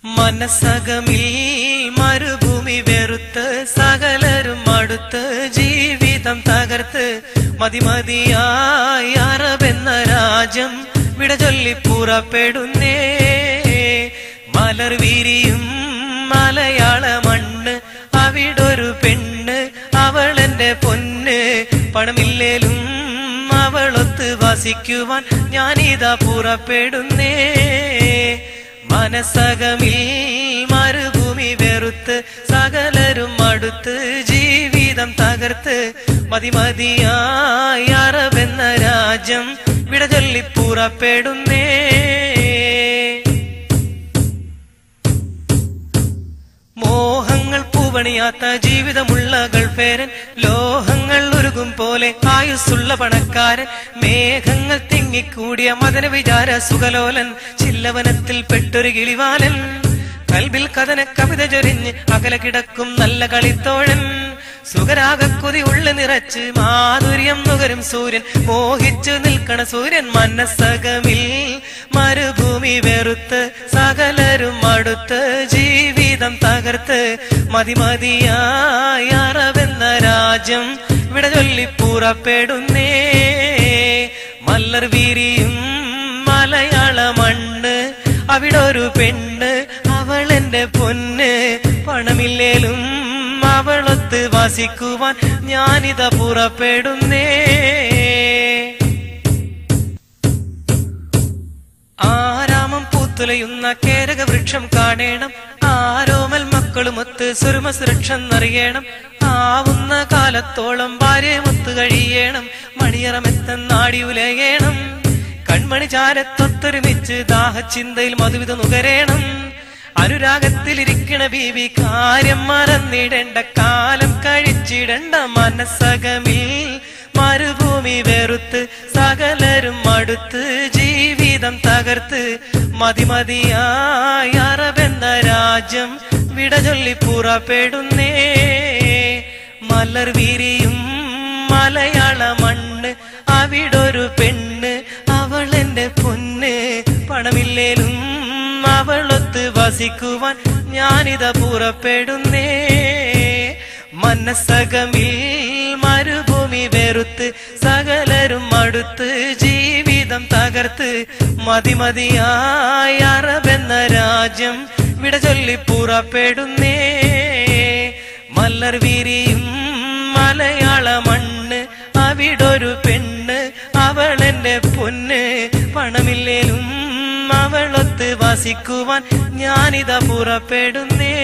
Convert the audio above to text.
മനസ്സകമിൽ മരുഭൂമി വെറുത്ത് സകലരും അടുത്ത് ജീവിതം തകർത്ത് മതിമതിയായി അറബെന്ന രാജ്യം വിട ചൊല്ലി പുറപ്പെടുന്നേ. മലർ വിരിയും മലയാള മണ്ണ്, അവിടൊരു പെണ്ണ് അവളെന്റെ പൊന്ന്. പണമില്ലേലും അവളൊത്ത് വസിക്കുവാൻ ഞാനിതാ പുറപ്പെടുന്നേ. മനസ്സകമിൽ മരുഭൂമി വെറുത്ത് സകലരും അടുത്ത് ജീവിതം തകർത്ത് മതിമതിയായി അറബെന്ന രാജ്യം വിട ചൊല്ലി പുറപ്പെടുന്നേ. മോഹങ്ങൾ പൂവണിയാത്ത ജീവിതമുള്ള ഗൾഫേരൻ, ലോഹങ്ങൾ ഉരുകും പോലെ ആയുസ്സുള്ള പണക്കാരൻ, മേഘങ്ങൾ തിങ്ങിക്കൂടിയ മദന വിചാര സുഖലോലൻ, ചില്ലവനത്തിൽ പെട്ടൊരു കിളിവാലൻ, കൽബിൽ കഥന കവിത ചൊരിഞ്ഞ് അകല കിടക്കും നല്ല കളിത്തോഴൻ, സുഖരാഗക്കൊതി ഉള്ളു നിറച്ച് മാധുര്യം നുകരും സൂര്യൻ, മോഹിച്ചു നിൽക്കണ സൂര്യൻ. മനസ്സകമിൽ മരുഭൂമി വെറുത്ത് സകലരും അടുത്ത് ജീവിതം തകർത്ത് മതിമതിയായി അറബെന്ന രാജ്യം വിട ചൊല്ലി പുറപ്പെടുന്നേ. മലർ വിരിയും മലയാള മണ്ണ്, അവിടൊരു പെണ്ണ് അവളെന്റെ പൊന്ന്. പണമില്ലേലും അവളൊത്ത് വസിക്കുവാൻ ഞാനിതാ പുറപ്പെടുന്നേ. ആരാമം പൂത്തുലയുന്ന കേരക വൃക്ഷം കാണേണം, ആരോമൽ മക്കളുമൊത്ത് സുരുമ സുരക്ഷന്നറിയണം. ആവുന്ന കാലത്തോളം ഭാര്യമൊത്ത് കഴിയണം, മണിയറമെത്തന്നാടി ഉലയണം. കൺമണി ചാരത്തൊത്തൊരുമിച്ച് ദാഹചിന്തയിൽ മധുവിധ നുകരേണം. അനുരാഗത്തിലിരിക്കണ ബീവി കാര്യം മറന്നിടേണ്ട, കാലം കഴിച്ചിടണ്ട. മനസ്സകമിൽ മരുഭൂമി വെറുത്ത് സകലരും അടുത്ത് ജീവിതം തകർത്ത് മതിമതിയായി അറബെന്ന രാജ്യം വിട ചൊല്ലി പുറപ്പെടുന്നേ. മലർ വിരിയും മലയാള മണ്ണ്, അവിടൊരു പെണ്ണ് അവളെന്റെ പൊന്ന്. പണമില്ലേലും അവളൊത്ത് വസിക്കുവാൻ ഞാനിതാ പുറപ്പെടുന്നേ. മനസ്സകമിൽ മരുഭൂമി വെറുത്ത് സകലരും അടുത്ത് ജീവിതം തകർത്ത് മതിമതിയായി അറബെന്ന രാജ്യം വിട ചൊല്ലി പുറപ്പെടുന്നേ. മലർ വിരിയും മലയാള മണ്ണ്, അവിടൊരു പെണ്ണ് അവളെന്റെ പൊന്ന്. പണമില്ലേലും അവളൊത്ത് വസിക്കുവാൻ ഞാനിതാ പുറപ്പെടുന്നേ.